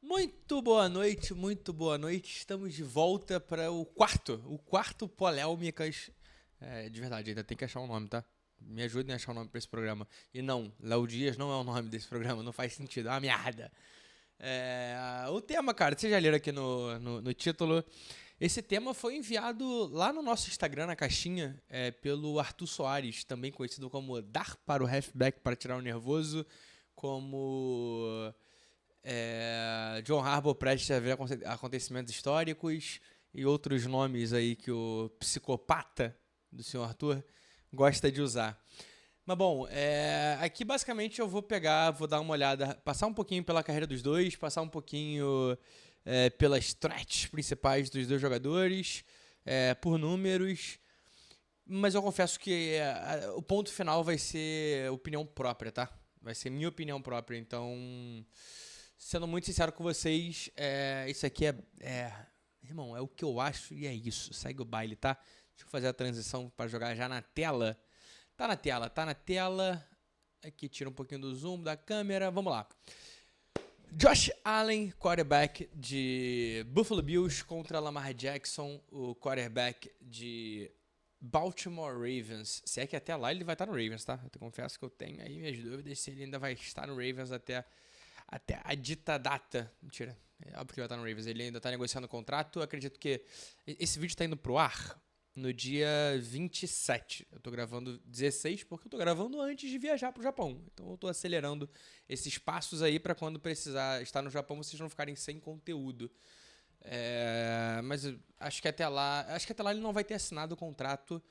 Muito boa noite, muito boa noite. Estamos de volta para o quarto Polêmicas. De verdade, ainda tem que achar um nome, tá? Me ajudem a achar um nome para esse programa. E não, Léo Dias não é o nome desse programa, não faz sentido, é uma merda. O tema, cara, vocês já leram aqui no título. Esse tema foi enviado lá no nosso Instagram, na caixinha, pelo Arthur Soares, também conhecido como Dar para o Halfback para tirar o nervoso, como John Harbaugh prestes a ver acontecimentos históricos e outros nomes aí que o psicopata do senhor Arthur gosta de usar. Mas bom, aqui basicamente eu vou dar uma olhada, passar um pouquinho pela carreira dos dois, passar um pouquinho pelas stretches principais dos dois jogadores, por números, mas eu confesso que o ponto final vai ser opinião própria, tá? Vai ser minha opinião própria, então, sendo muito sincero com vocês, isso aqui irmão, é o que eu acho e é isso. Segue o baile, tá? Deixa eu fazer a transição para jogar já na tela. Tá na tela. Aqui tira um pouquinho do zoom da câmera. Vamos lá. Josh Allen, quarterback de Buffalo Bills contra Lamar Jackson, o quarterback de Baltimore Ravens. Se é que até lá ele vai estar no Ravens, tá? Eu confesso que eu tenho aí minhas dúvidas se ele ainda vai estar no Ravens até a dita data. Mentira. É óbvio que ele vai estar no Ravens. Ele ainda está negociando o contrato. Eu acredito que esse vídeo está indo pro ar no dia 27. Eu tô gravando 16 porque eu tô gravando antes de viajar pro Japão. Então eu tô acelerando esses passos aí para quando precisar estar no Japão vocês não ficarem sem conteúdo. Mas acho que até lá ele não vai ter assinado o contrato,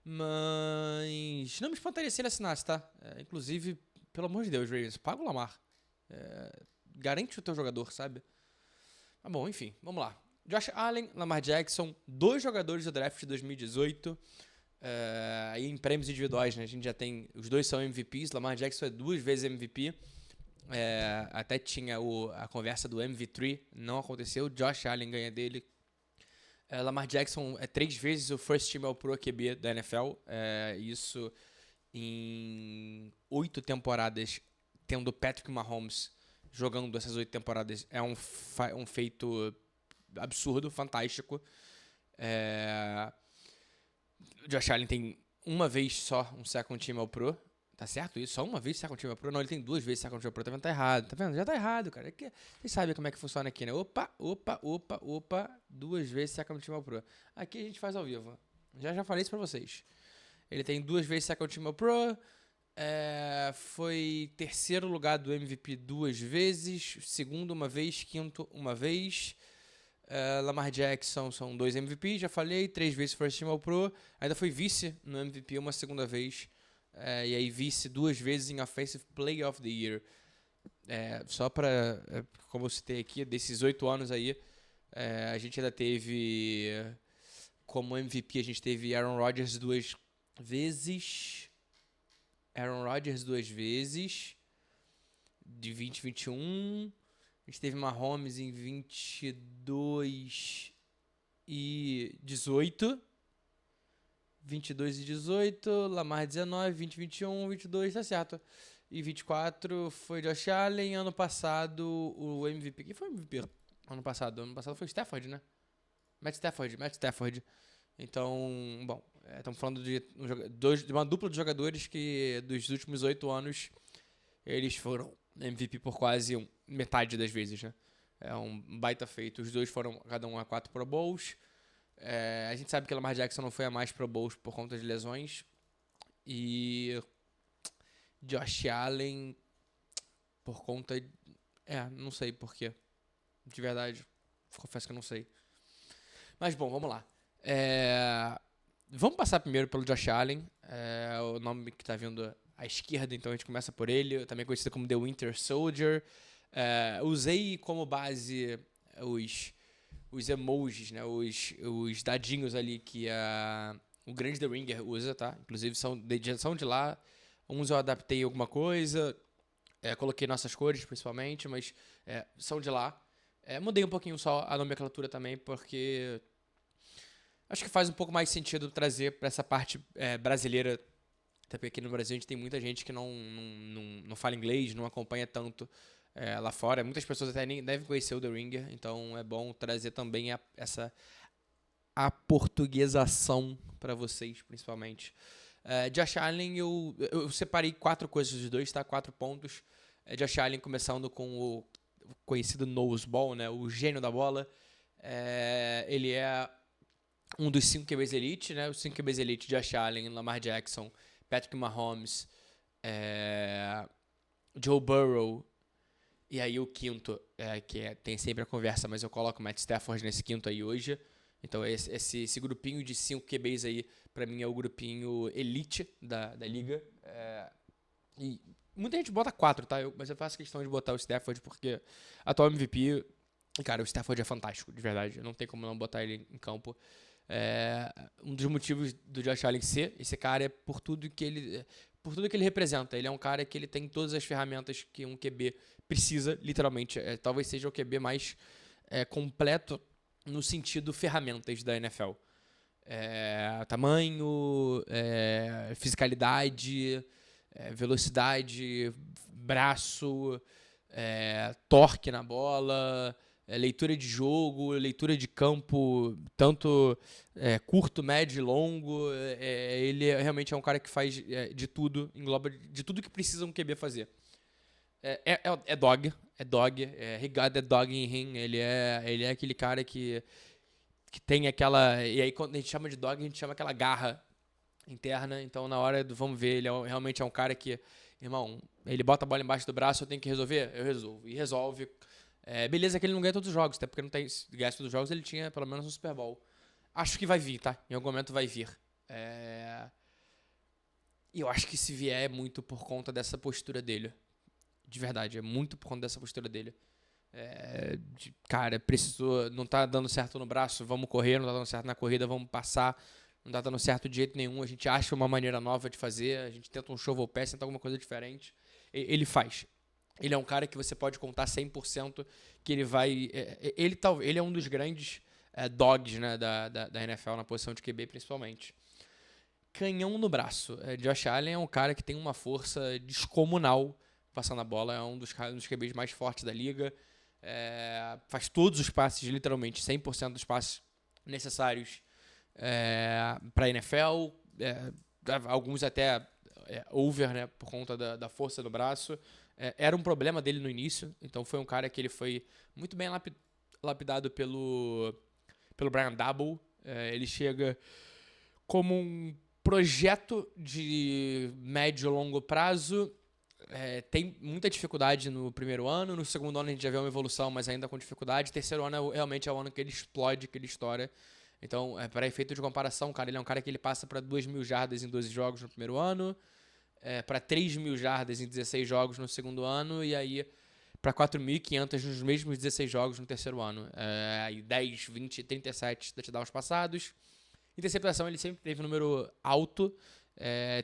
mas não me espantaria se ele assinasse, tá? Inclusive, pelo amor de Deus, Ravens, paga o Lamar. Garante o teu jogador, sabe? Mas bom, enfim, vamos lá. Josh Allen, Lamar Jackson, dois jogadores do draft de 2018. Aí em prêmios individuais, né? A gente já tem. Os dois são MVPs. Lamar Jackson é 2 vezes MVP. Até tinha a conversa do MV3, não aconteceu. Josh Allen ganha dele. Lamar Jackson é 3 vezes o First Team All-Pro QB da NFL. Isso em 8 temporadas, tendo Patrick Mahomes jogando essas 8 temporadas, é um feito absurdo, fantástico. Josh Allen tem uma vez só um Second Team All-Pro. Tá certo isso? Só uma vez Second Team All-Pro? Não, ele tem 2 vezes Second Team All-Pro. Tá vendo? Tá errado. Tá vendo? Já tá errado, cara. Vocês sabem como é que funciona aqui, né? Opa. 2 vezes Second Team All-Pro. Aqui a gente faz ao vivo. Já falei isso pra vocês. Ele tem 2 vezes Second Team All-Pro. Foi terceiro lugar do MVP 2 vezes. Segundo uma vez. Quinto uma vez. Lamar Jackson são 2 MVP, já falei, 3 vezes First Team All-Pro, ainda foi vice no MVP uma segunda vez, e aí vice 2 vezes em Offensive Player of the Year. Só pra, como eu citei aqui, desses 8 anos aí, a gente ainda teve, como MVP, a gente teve Aaron Rodgers 2 vezes, de 2021. A gente teve Mahomes em 22 e 18. 22 e 18. Lamar 19, 20 e 21, 22, tá certo. E 24 foi Josh Allen. Ano passado, o MVP. Quem foi o MVP? Ano passado foi Stafford, né? Matt Stafford. Então, bom, estamos falando de uma dupla de jogadores que dos últimos 8 anos eles foram MVP por quase metade das vezes, né? É um baita feito. Os dois foram cada um a 4 Pro Bowls. A gente sabe que Lamar Jackson não foi a mais Pro Bowls por conta de lesões. E Josh Allen por conta... não sei por quê. De verdade, confesso que eu não sei. Mas bom, vamos lá. Vamos passar primeiro pelo Josh Allen. O nome que está vindo à esquerda, então a gente começa por ele. Também conhecido como The Winter Soldier. Usei como base os emojis, né? Os dadinhos ali que o grande The Ringer usa, tá? Inclusive são de lá. Uns eu adaptei alguma coisa. Coloquei nossas cores, principalmente, mas são de lá. Mudei um pouquinho só a nomenclatura também, porque acho que faz um pouco mais sentido trazer para essa parte brasileira. Até porque aqui no Brasil a gente tem muita gente que não fala inglês, não acompanha tanto lá fora. Muitas pessoas até nem devem conhecer o The Ringer, então é bom trazer também essa aportuguesação para vocês, principalmente. Josh Allen, eu separei 4 coisas dos dois, tá? 4 pontos. Josh Allen começando com o conhecido nose ball, né? O gênio da bola. Ele é um dos 5 QBs elite, né? Os 5 QBs elite, Josh Allen, Lamar Jackson, Patrick Mahomes, Joe Burrow, e aí o quinto, tem sempre a conversa, mas eu coloco o Matt Stafford nesse quinto aí hoje. Então esse grupinho de 5 QBs aí, pra mim é o grupinho elite da liga. E muita gente bota 4, tá? Mas eu faço questão de botar o Stafford porque atual MVP, cara, o Stafford é fantástico, de verdade. Não tem como não botar ele em campo. Um dos motivos do Josh Allen ser esse cara é por tudo que ele representa. Ele é um cara que ele tem todas as ferramentas que um QB precisa, literalmente. Talvez seja o QB mais completo no sentido ferramentas da NFL. Tamanho, fisicalidade, velocidade, braço, torque na bola, leitura de jogo, leitura de campo, tanto curto, médio e longo. Ele realmente é um cara que faz de tudo, engloba de tudo que precisa um QB fazer. Dog. He got the dog in him. Ele é aquele cara que tem aquela... E aí quando a gente chama de dog, a gente chama aquela garra interna. Então na hora do vamos ver, ele realmente é um cara que, irmão, ele bota a bola embaixo do braço, eu tenho que resolver? Eu resolvo. E resolve. Beleza que ele não ganha todos os jogos, até porque não tem, se ganhasse todos os jogos, ele tinha pelo menos um Super Bowl. Acho que vai vir, tá? Em algum momento vai vir. E eu acho que se vier é muito por conta dessa postura dele. De verdade, é muito por conta dessa postura dele. Cara, precisou, não tá dando certo no braço, vamos correr, não tá dando certo na corrida, vamos passar, não tá dando certo de jeito nenhum, a gente acha uma maneira nova de fazer, a gente tenta um shovel pass, tenta alguma coisa diferente, ele faz. Ele é um cara que você pode contar 100% que ele vai... Ele é um dos grandes dogs, né, da NFL na posição de QB, principalmente. Canhão no braço. Josh Allen é um cara que tem uma força descomunal passando a bola, é um dos QBs mais fortes da liga. Faz todos os passes, literalmente 100% dos passes necessários para a NFL. Alguns até over, né, por conta da força do braço. Era um problema dele no início, então foi um cara que ele foi muito bem lapidado pelo Brian Daboll. Ele chega como um projeto de médio e longo prazo. Tem muita dificuldade no primeiro ano, no segundo ano a gente já vê uma evolução, mas ainda com dificuldade. Terceiro ano realmente é o ano que ele explode, que ele estoura. Então, para efeito de comparação, cara, ele é um cara que ele passa para 2.000 jardas em 12 jogos no primeiro ano, para 3.000 jardas em 16 jogos no segundo ano, e aí para 4.500 nos mesmos 16 jogos no terceiro ano. Aí 10, 20, 37 touchdowns passados. Interceptação ele sempre teve um número alto.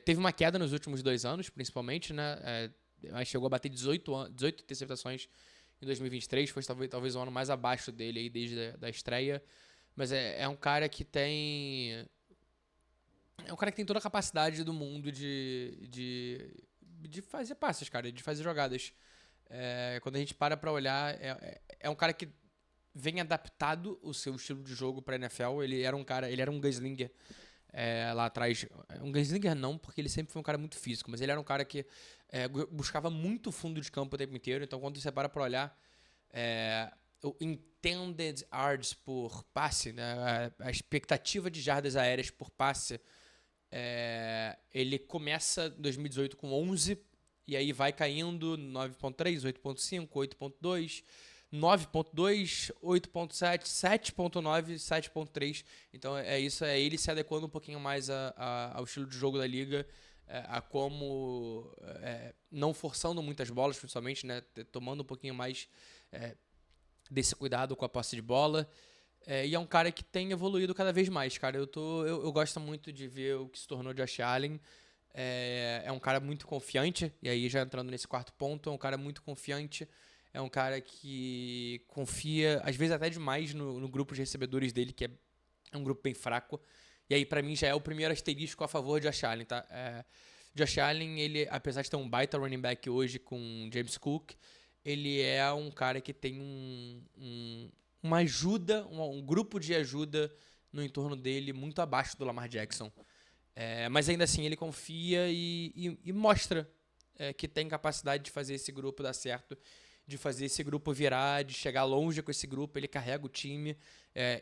Teve uma queda nos últimos 2 anos, principalmente, né? Mas chegou a bater 18 interceptações em 2023. Foi talvez o ano mais abaixo dele aí desde a estreia. Mas é um cara que tem... É um cara que tem toda a capacidade do mundo de fazer passes, cara, de fazer jogadas. Quando a gente para olhar, é um cara que vem adaptado o seu estilo de jogo para a NFL. Ele era um gunslinger lá atrás. Um gunslinger não, porque ele sempre foi um cara muito físico, mas ele era um cara que buscava muito fundo de campo o tempo inteiro. Então, quando você para olhar o intended yards por passe, né, a expectativa de jardas aéreas por passe, ele começa em 2018 com 11, e aí vai caindo 9.3, 8.5, 8.2, 9.2, 8.7, 7.9, 7.3. Então isso, ele se adequando um pouquinho mais ao estilo de jogo da liga, a como não forçando muitas bolas, principalmente, né, tomando um pouquinho mais desse cuidado com a posse de bola. E é um cara que tem evoluído cada vez mais, cara. Eu gosto muito de ver o que se tornou Josh Allen. É um cara muito confiante, e aí já entrando nesse quarto ponto, é um cara muito confiante, é um cara que confia, às vezes até demais, no grupo de recebedores dele, que é um grupo bem fraco. E aí, pra mim, já é o primeiro asterisco a favor de Josh Allen, tá? Josh Allen, ele, apesar de ter um baita running back hoje com James Cook, ele é um cara que tem uma ajuda, um grupo de ajuda no entorno dele muito abaixo do Lamar Jackson. Mas ainda assim ele confia e mostra que tem capacidade de fazer esse grupo dar certo, de fazer esse grupo virar, de chegar longe com esse grupo. Ele carrega o time,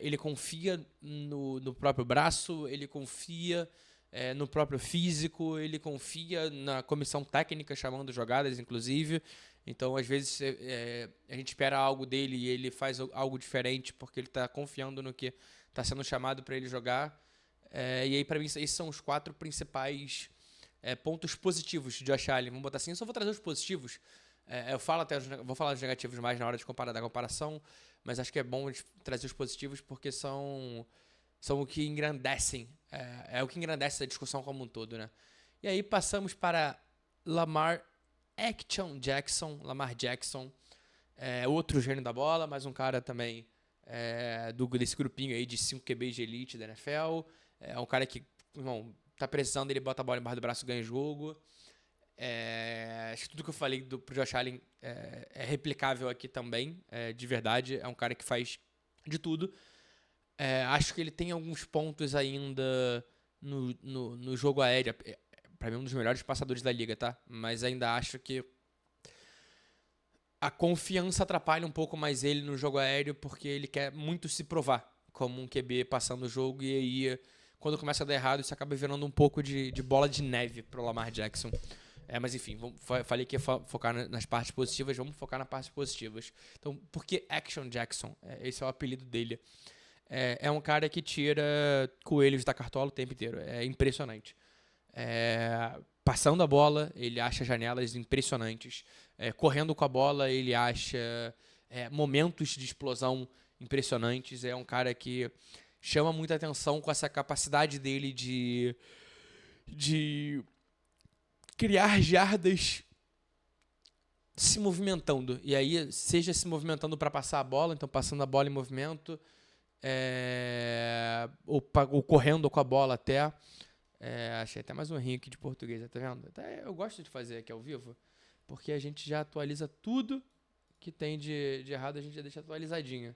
ele confia no próprio braço, ele confia no próprio físico, ele confia na comissão técnica chamando jogadas, inclusive. Então, às vezes, a gente espera algo dele e ele faz algo diferente porque ele está confiando no que está sendo chamado para ele jogar. E aí, para mim, esses são os 4 principais pontos positivos de Josh Allen. Vamos botar assim, eu só vou trazer os positivos. Vou falar dos negativos mais na hora de da comparação, mas acho que é bom trazer os positivos porque são o que engrandecem. É o que engrandece a discussão como um todo, né? E aí passamos para Lamar Jackson, outro gênio da bola, mas um cara também desse grupinho aí de 5 QBs de elite da NFL. É um cara que, irmão, tá precisando, ele bota a bola embaixo do braço e ganha o jogo. Acho que tudo que eu falei pro Josh Allen é replicável aqui também, de verdade. É um cara que faz de tudo. Acho que ele tem alguns pontos ainda no jogo aéreo. Pra mim, um dos melhores passadores da liga, tá? Mas ainda acho que a confiança atrapalha um pouco mais ele no jogo aéreo, porque ele quer muito se provar como um QB passando o jogo, e aí, quando começa a dar errado, isso acaba virando um pouco de bola de neve pro Lamar Jackson. Mas enfim, falei que ia focar nas partes positivas, vamos focar nas partes positivas. Então, por que Action Jackson? Esse é o apelido dele. É um cara que tira coelhos da cartola o tempo inteiro. É impressionante. Passando a bola, ele acha janelas impressionantes. Correndo com a bola, ele acha momentos de explosão impressionantes. É um cara que chama muita atenção com essa capacidade dele de criar jardas se movimentando. E aí, seja se movimentando para passar a bola, então passando a bola em movimento, ou correndo com a bola até. Achei até mais um rinho aqui de português, tá vendo? Eu gosto de fazer aqui ao vivo, porque a gente já atualiza tudo que tem de errado, a gente já deixa atualizadinho.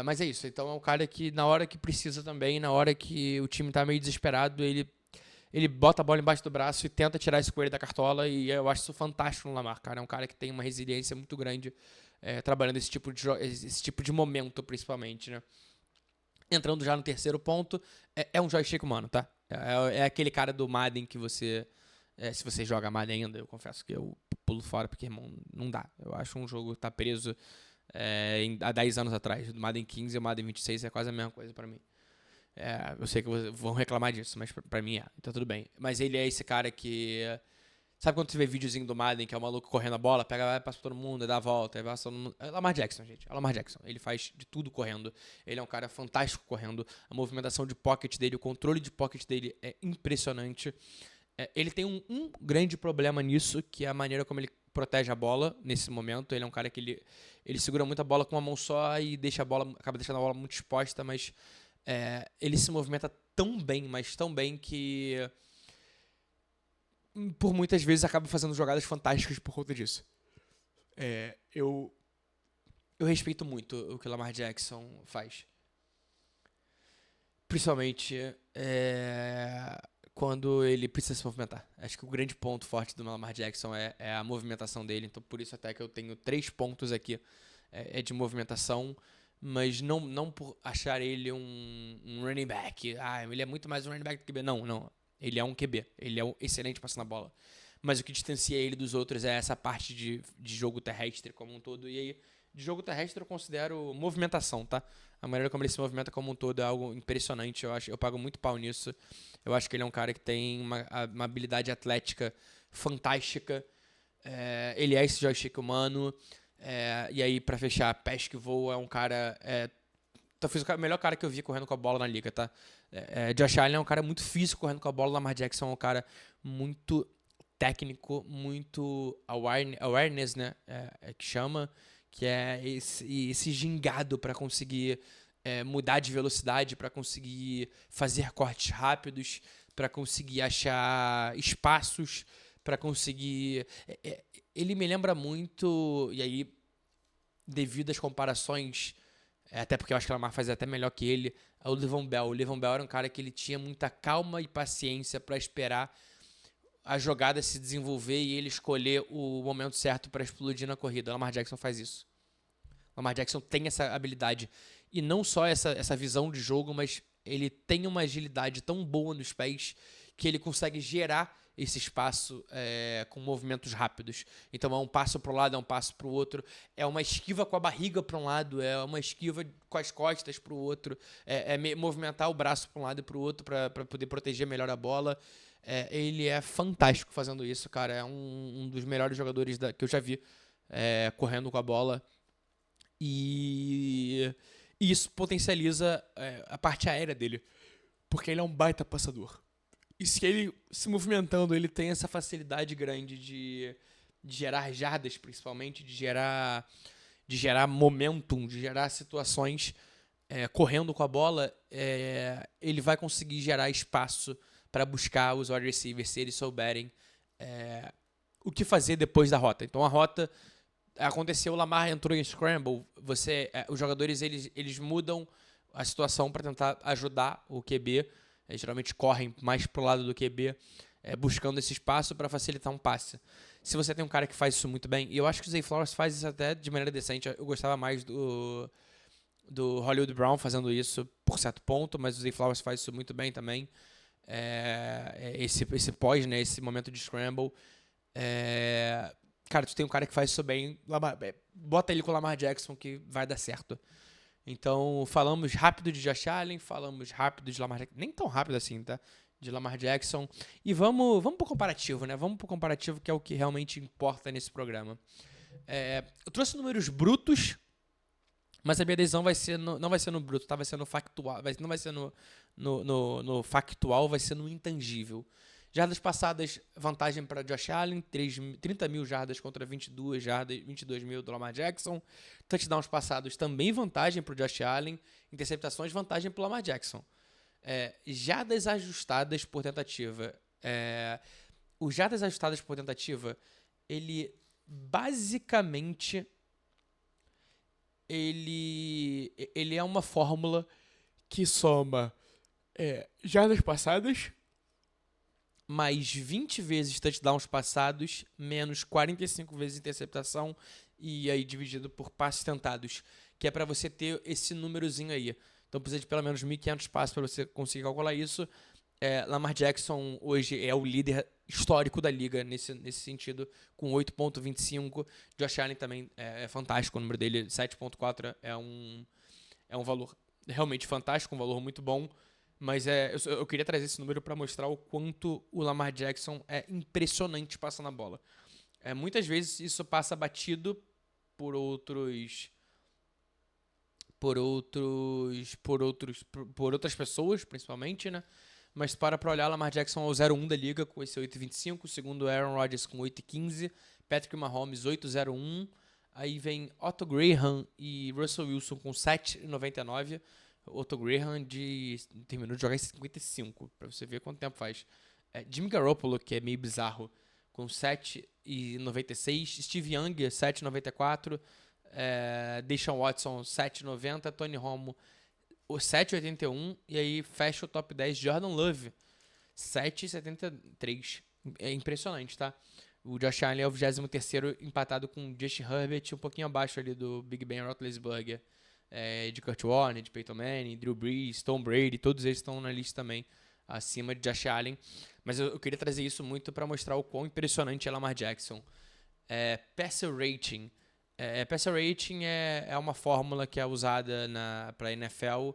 Mas é isso, então é um cara que na hora que precisa também, na hora que o time tá meio desesperado, ele bota a bola embaixo do braço e tenta tirar esse coelho da cartola, e eu acho isso fantástico no Lamar, cara. É um cara que tem uma resiliência muito grande trabalhando esse tipo de momento, principalmente, né? Entrando já no terceiro ponto, é um joystick humano, tá? É aquele cara do Madden que você... se você joga Madden ainda, eu confesso que eu pulo fora, porque, irmão, não dá. Eu acho um jogo que tá preso há 10 anos atrás. Do Madden 15 e o Madden 26 é quase a mesma coisa pra mim. Eu sei que vão reclamar disso, mas pra mim então tudo bem. Mas ele é esse cara que... Sabe quando você vê videozinho do Madden, que é o maluco correndo a bola, passa pra todo mundo, dá a volta, passa todo mundo... É Lamar Jackson, gente. É Lamar Jackson. Ele faz de tudo correndo. Ele é um cara fantástico correndo. A movimentação de pocket dele, o controle de pocket dele é impressionante. Ele tem um grande problema nisso, que é a maneira como ele protege a bola nesse momento. Ele é um cara que ele segura muito a bola com uma mão só e acaba deixando a bola muito exposta, mas ele se movimenta tão bem, mas tão bem que por muitas vezes acaba fazendo jogadas fantásticas por conta disso. Eu respeito muito o que o Lamar Jackson faz. Principalmente quando ele precisa se movimentar. Acho que o grande ponto forte do Lamar Jackson é a movimentação dele. Então, por isso até que eu tenho 3 pontos aqui de movimentação, mas não por achar ele um running back. Ele é muito mais um running back do que QB. Não. Ele é um QB. Ele é um excelente passando a bola. Mas o que distancia ele dos outros é essa parte de jogo terrestre como um todo. E aí, de jogo terrestre eu considero movimentação, tá? A maneira como ele se movimenta como um todo é algo impressionante. Eu pago muito pau nisso. Eu acho que ele é um cara que tem uma habilidade atlética fantástica. Ele é esse joystick humano. E aí, pra fechar, pés que voa, é um cara... Talvez o melhor cara que eu vi correndo com a bola na liga, tá? Josh Allen é um cara muito físico correndo com a bola. Lamar Jackson é um cara muito técnico, muito awareness, né? Que chama, que é esse gingado para conseguir mudar de velocidade, para conseguir fazer cortes rápidos, para conseguir achar espaços, para conseguir... ele me lembra muito, e aí, devido às comparações, até porque eu acho que o Lamar faz até melhor que ele, é o Le'Veon Bell. O Le'Veon Bell era um cara que ele tinha muita calma e paciência para esperar a jogada se desenvolver e ele escolher o momento certo para explodir na corrida. O Lamar Jackson faz isso. O Lamar Jackson tem essa habilidade. E não só essa visão de jogo, mas ele tem uma agilidade tão boa nos pés que ele consegue gerar esse espaço com movimentos rápidos. Então é um passo para um lado, é um passo para o outro, é uma esquiva com a barriga para um lado, é uma esquiva com as costas para o outro, movimentar o braço para um lado e para o outro para poder proteger melhor a bola. Ele é fantástico fazendo isso, cara. É um dos melhores jogadores que eu já vi correndo com a bola. E isso potencializa a parte aérea dele, porque ele é um baita passador. E se ele se movimentando, ele tem essa facilidade grande de gerar jardas, principalmente, de gerar momentum, de gerar situações correndo com a bola, ele vai conseguir gerar espaço para buscar os wide receivers, se eles souberem o que fazer depois da rota. Então a rota aconteceu, o Lamar entrou em scramble, os jogadores eles mudam a situação para tentar ajudar o QB. Geralmente correm mais pro lado do QB, buscando esse espaço para facilitar um passe. Se você tem um cara que faz isso muito bem, e eu acho que o Zay Flowers faz isso até de maneira decente, eu gostava mais do Hollywood Brown fazendo isso por certo ponto, mas o Zay Flowers faz isso muito bem também. Esse pós, né, esse momento de scramble. Cara, tu tem um cara que faz isso bem, bota ele com o Lamar Jackson que vai dar certo. Então, falamos rápido de Josh Allen, falamos rápido de Lamar Jackson, nem tão rápido assim, tá? De Lamar Jackson. E vamos pro comparativo, né? Vamos pro comparativo, que é o que realmente importa nesse programa. Eu trouxe números brutos, mas a minha decisão não vai ser no bruto, tá? Vai ser no factual. Não vai ser no factual, vai ser no intangível. Jardas passadas, vantagem para Josh Allen, 30 mil jardas contra 22 mil do Lamar Jackson. Touchdowns passados, também vantagem para o Josh Allen. Interceptações, vantagem para o Lamar Jackson. Jardas ajustadas por tentativa. O jardas ajustadas por tentativa, ele basicamente ele é uma fórmula que soma jardas passadas mais 20 vezes touchdowns passados, menos 45 vezes interceptação, e aí dividido por passes tentados, que é para você ter esse númerozinho aí. Então precisa de pelo menos 1.500 passes para você conseguir calcular isso. Lamar Jackson hoje é o líder histórico da liga nesse sentido, com 8.25. Josh Allen também é fantástico, o número dele, 7.4, é um valor realmente fantástico, um valor muito bom. Mas eu queria trazer esse número para mostrar o quanto o Lamar Jackson é impressionante passando a bola. Muitas vezes isso passa batido por outras pessoas, principalmente, né? Mas para olhar, Lamar Jackson é o 0-1 da liga com esse 8.25, segundo Aaron Rodgers com 8.15, Patrick Mahomes 8.01, aí vem Otto Graham e Russell Wilson com 7.99. Otto Graham terminou de jogar em 55, pra você ver quanto tempo faz. Jimmy Garoppolo, que é meio bizarro, com 7,96. Steve Young, 7,94. Deshaun Watson, 7,90. Tony Romo, 7,81. E aí fecha o top 10, Jordan Love, 7,73. É impressionante, tá? O Josh Allen é o 23º, empatado com Justin Herbert, um pouquinho abaixo ali do Big Ben Roethlisberger. De Kurt Warner, de Peyton Manning, Drew Brees, Tom Brady, todos eles estão na lista também, acima de Josh Allen. Mas eu queria trazer isso muito para mostrar o quão impressionante é Lamar Jackson. Passer Rating. Passer Rating é uma fórmula que é usada para a NFL,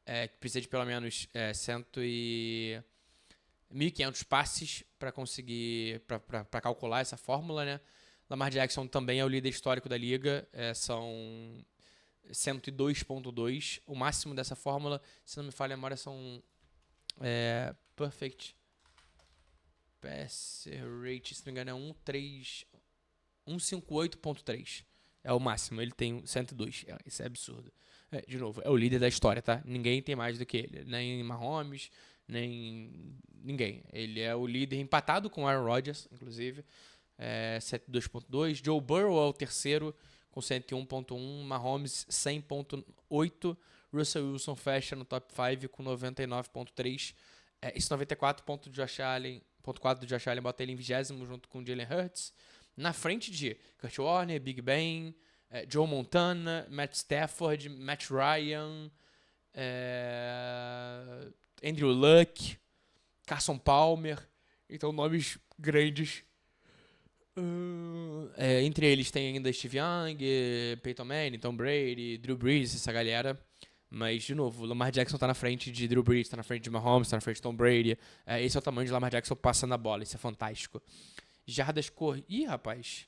que precisa de pelo menos 1.500 passes para conseguir, para calcular essa fórmula, né? Lamar Jackson também é o líder histórico da liga, são 102.2. O máximo dessa fórmula, se não me falha a memória, são Perfect Passer Rate, se não me engano, é 158.3. É o máximo, ele tem 102. Isso é absurdo. De novo, é o líder da história, tá? Ninguém tem mais do que ele. Nem Mahomes, nem ninguém. Ele é o líder, empatado com Aaron Rodgers, inclusive. 102.2. Joe Burrow é o terceiro, com 101.1. Mahomes, 100.8. Russell Wilson fecha no top 5 com 99.3. Esse 94.4 do Josh Allen bota ele em 20º junto com Jalen Hurts. Na frente de Kurt Warner, Big Ben, Joe Montana, Matt Stafford, Matt Ryan, Andrew Luck, Carson Palmer. Então, nomes grandes. Entre eles tem ainda Steve Young, Peyton Manning, Tom Brady, Drew Brees, essa galera. Mas, de novo, o Lamar Jackson tá na frente de Drew Brees, tá na frente de Mahomes, tá na frente de Tom Brady. Esse é o tamanho de Lamar Jackson passando a bola, isso é fantástico. Jardas corridas. Ih, rapaz.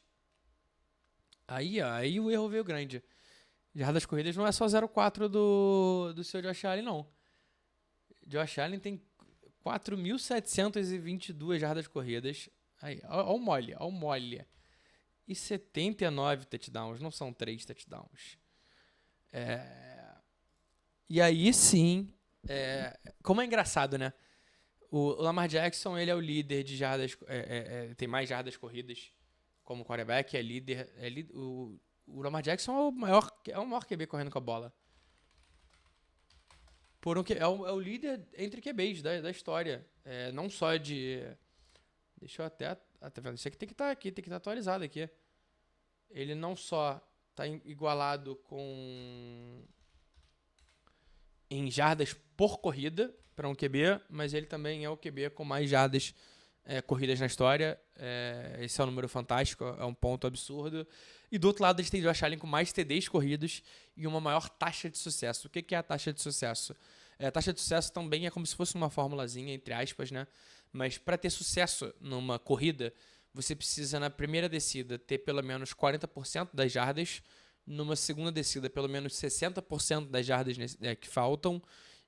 Aí o erro veio grande. Jardas corridas não é só 0,4 do seu Josh Allen, não. Josh Allen tem 4.722 jardas corridas. Aí, ó o mole. E 79 touchdowns, não são 3 touchdowns. E aí sim, como é engraçado, né? O Lamar Jackson, ele é o líder de jardas, tem mais jardas corridas como quarterback, é líder. O Lamar Jackson é o maior QB correndo com a bola. É o líder entre QBs da história. Não só de... Deixa eu até... Tá vendo? Isso aqui tem que estar aqui, tem que estar atualizado aqui. Ele não só está igualado em jardas por corrida para um QB, mas ele também é o QB com mais jardas corridas na história. Esse é um número fantástico, é um ponto absurdo. E do outro lado, a gente tem Josh Allen com mais TDs corridos e uma maior taxa de sucesso. O que é a taxa de sucesso? A taxa de sucesso também é como se fosse uma formulazinha, entre aspas, né? Mas para ter sucesso numa corrida, você precisa, na primeira descida, ter pelo menos 40% das jardas, numa segunda descida, pelo menos 60% das jardas que faltam,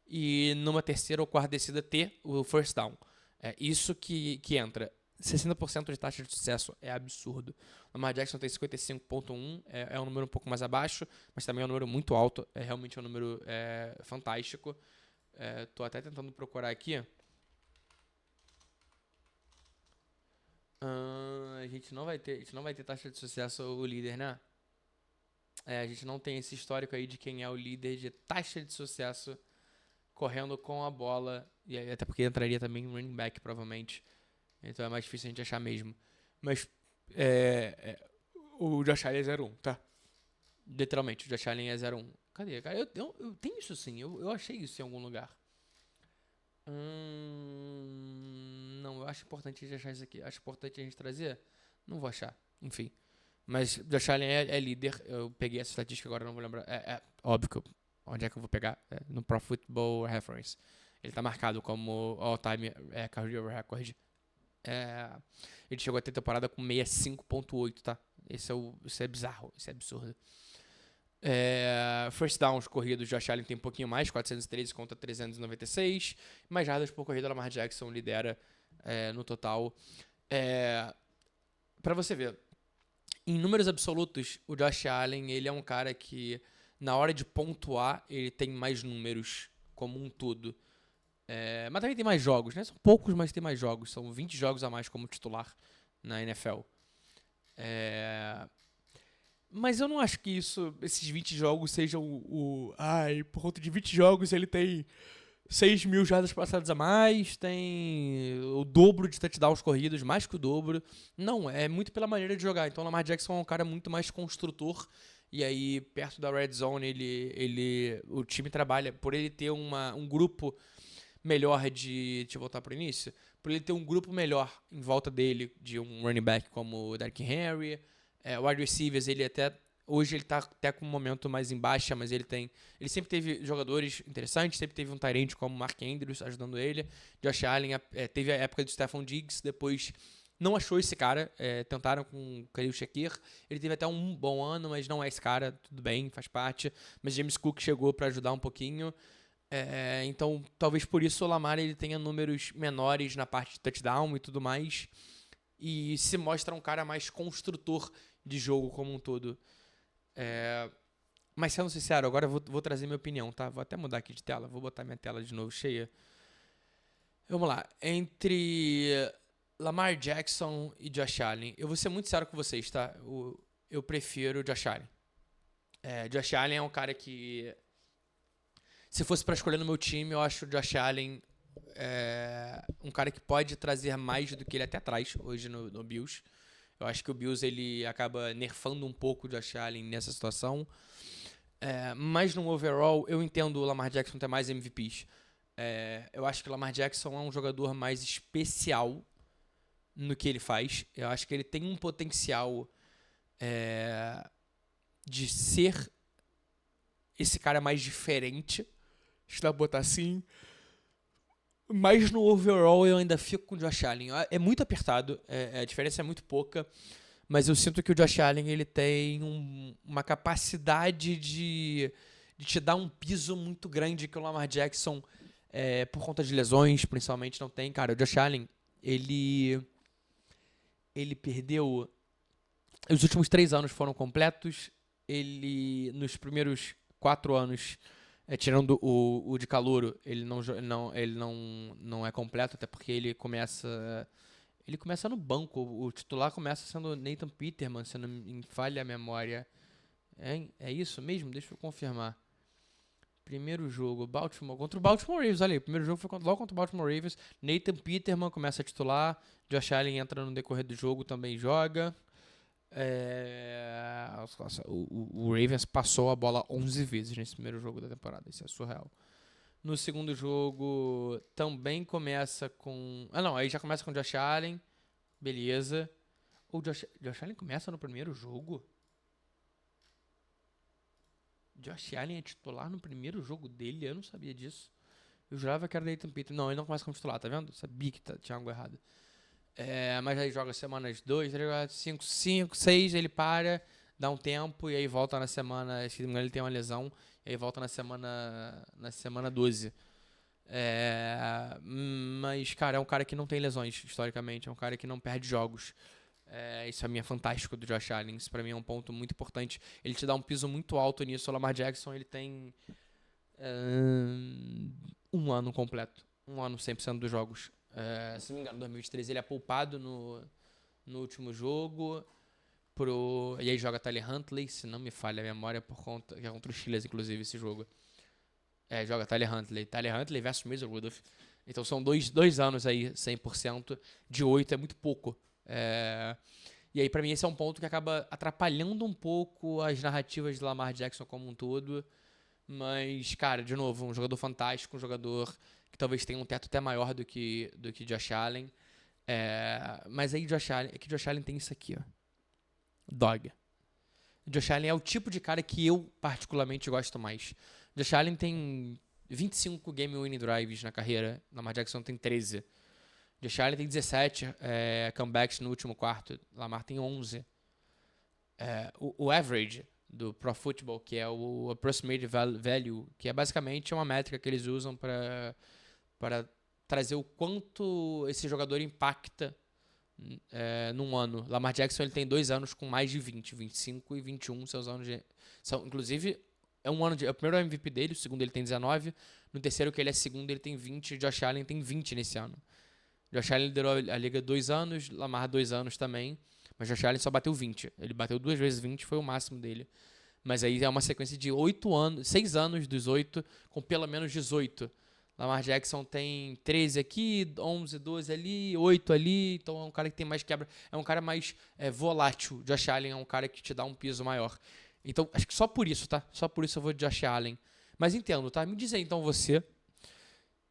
e numa terceira ou quarta descida, ter o first down. Isso que entra. 60% de taxa de sucesso é absurdo. O Lamar Jackson tem 55.1, é um número um pouco mais abaixo, mas também é um número muito alto, é realmente um número fantástico. Tô até tentando procurar aqui. A gente não vai ter taxa de sucesso o líder, né? A gente não tem esse histórico aí de quem é o líder de taxa de sucesso correndo com a bola, e até porque entraria também um running back, provavelmente. Então é mais difícil a gente achar mesmo. Mas o Josh Allen é 0-1, tá? Literalmente, o Josh Allen é 0-1. Cadê? Cara, eu tenho isso sim, eu achei isso em algum lugar. Não, eu acho importante a gente achar isso aqui. Acho importante a gente trazer? Não vou achar, enfim. Mas Josh Allen é líder. Eu peguei essa estatística agora, não vou lembrar. Óbvio que onde é que eu vou pegar? No Pro Football Reference. Ele tá marcado como all-time career record. Ele chegou a ter temporada com 65.8, tá? Isso é bizarro, isso é absurdo. First downs corridos, Josh Allen tem um pouquinho mais, 413 contra 396. Mais jardas por corrida, Lamar Jackson lidera no total. Pra você ver, em números absolutos, o Josh Allen, ele é um cara que, na hora de pontuar, ele tem mais números como um todo. Mas também tem mais jogos, né? São poucos, mas tem mais jogos. São 20 jogos a mais como titular na NFL. Mas eu não acho que esses 20 jogos sejam por conta de 20 jogos ele tem 6.000 jardas passadas a mais, tem o dobro de touchdowns corridos, mais que o dobro. Não, é muito pela maneira de jogar. Então o Lamar Jackson é um cara muito mais construtor. E aí, perto da red zone, o time trabalha por ele ter um grupo melhor deixa eu voltar pro início. Por ele ter um grupo melhor em volta dele, de um running back como o Derrick Henry. Wide receivers, hoje ele tá até com um momento mais em baixa, mas ele sempre teve jogadores interessantes, sempre teve um tight end como Mark Andrews ajudando ele. Josh Allen teve a época do Stephon Diggs, depois não achou esse cara, tentaram com o Khalil Shakir, ele teve até um bom ano, mas não é esse cara, tudo bem, faz parte, mas James Cook chegou para ajudar um pouquinho. Então talvez por isso o Lamar ele tenha números menores na parte de touchdown e tudo mais, e se mostra um cara mais construtor de jogo como um todo. Mas sendo sincero, agora eu vou trazer minha opinião, tá? Vou até mudar aqui de tela, vou botar minha tela de novo cheia. Vamos lá, entre Lamar Jackson e Josh Allen. Eu vou ser muito sério com vocês, tá? Eu prefiro o Josh Allen. Josh Allen é um cara que... Se fosse pra escolher no meu time, eu acho o Josh Allen um cara que pode trazer mais do que ele até traz hoje no Bills. Eu acho que o Bills ele acaba nerfando um pouco o Josh Allen nessa situação. Mas no overall, eu entendo o Lamar Jackson ter mais MVPs. Eu acho que o Lamar Jackson é um jogador mais especial no que ele faz. Eu acho que ele tem um potencial de ser esse cara mais diferente. Deixa eu botar assim. Mas no overall eu ainda fico com o Josh Allen. É muito apertado, a diferença é muito pouca. Mas eu sinto que o Josh Allen ele tem uma capacidade de te dar um piso muito grande que o Lamar Jackson, por conta de lesões, principalmente, não tem. Cara, o Josh Allen, ele perdeu... Os últimos 3 anos foram completos. Ele, nos primeiros 4 anos, tirando o de calouro, ele não é completo, até porque ele começa no banco. O titular começa sendo Nathan Peterman, se não me falha a memória. É isso mesmo? Deixa eu confirmar. Primeiro jogo, contra o Baltimore Ravens. Olha aí, o primeiro jogo foi logo contra o Baltimore Ravens. Nathan Peterman começa a titular. Josh Allen entra no decorrer do jogo, também joga. O Ravens passou a bola 11 vezes nesse primeiro jogo da temporada. Isso é surreal. No segundo jogo, também começa com... aí já começa com o Josh Allen. Beleza. O Josh Allen começa no primeiro jogo? Josh Allen é titular no primeiro jogo dele? Eu não sabia disso. Eu jurava que era Nathan Peterman. Não, ele não começa como titular, tá vendo? Sabia que tinha algo errado. Mas aí joga semanas 2, 3, 4, 5, 6, ele para, dá um tempo e aí volta na semana, se não me engano ele tem uma lesão, e aí volta na semana 12. Mas, cara, é um cara que não tem lesões, historicamente, é um cara que não perde jogos. Isso é fantástico do Josh Allen, isso pra mim é um ponto muito importante. Ele te dá um piso muito alto nisso. O Lamar Jackson, ele tem um ano completo, 100% dos jogos. Se não me engano, em 2013 ele é poupado no último jogo e aí joga Tyler Huntley, se não me falha a memória, por conta que é contra os Steelers, inclusive, esse jogo. Joga Tyler Huntley versus Mason Rudolph. Então são dois anos aí 100%, de 8 é muito pouco. E aí pra mim esse é um ponto que acaba atrapalhando um pouco as narrativas de Lamar Jackson como um todo. Mas, cara, de novo, um jogador fantástico, um jogador que talvez tenha um teto até maior do que Josh Allen. Mas aí Josh Allen tem isso aqui, ó. Dog. Josh Allen é o tipo de cara que eu particularmente gosto mais. Josh Allen tem 25 game winning drives na carreira, Lamar Jackson tem 13. Josh Allen tem 17 comebacks no último quarto, Lamar tem 11. O average do Pro Football, que é o Approximate Value, que é basicamente uma métrica que eles usam para trazer o quanto esse jogador impacta num ano. Lamar Jackson ele tem 2 anos com mais de 20, 25 e 21 seus anos inclusive, é o primeiro MVP dele, o segundo ele tem 19, no terceiro que ele é segundo ele tem 20, Josh Allen tem 20 nesse ano. Josh Allen liderou a liga 2 anos, Lamar 2 anos também, mas Josh Allen só bateu 20. Ele bateu 2 vezes 20, foi o máximo dele. Mas aí é uma sequência de 6 anos dos 8, com pelo menos 18. Lamar Jackson tem 13 aqui, 11, 12 ali, 8 ali. Então é um cara que tem mais quebra. É um cara mais volátil. Josh Allen é um cara que te dá um piso maior. Então, acho que só por isso, tá? Só por isso eu vou de Josh Allen. Mas entendo, tá? Me diz aí, então, você.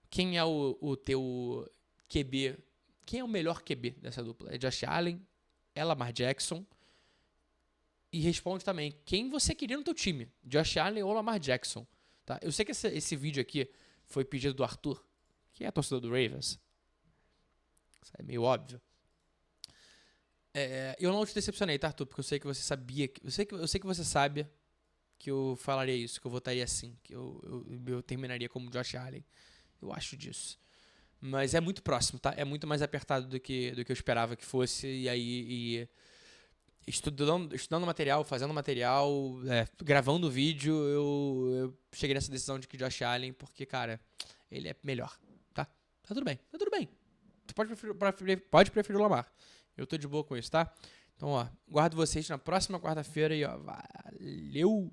Quem é o teu QB? Quem é o melhor QB dessa dupla? É Josh Allen? É Lamar Jackson? E responde também, quem você queria no teu time? Josh Allen ou Lamar Jackson? Tá? Eu sei que esse vídeo aqui foi pedido do Arthur, que é torcedor do Ravens. Isso é meio óbvio. Eu não te decepcionei, tá, Arthur? Porque eu sei que você sabia... Eu sei que você sabe que eu falaria isso, que eu votaria assim, que eu terminaria como Josh Allen. Eu acho disso. Mas é muito próximo, tá? É muito mais apertado do que eu esperava que fosse. E aí... Estudando material, fazendo material, gravando vídeo, eu cheguei nessa decisão de que Josh Allen, porque, cara, ele é melhor, tá? Tá tudo bem. tu pode preferir o Lamar. Eu tô de boa com isso, tá? Então, ó, guardo vocês na próxima quarta-feira e, ó, valeu!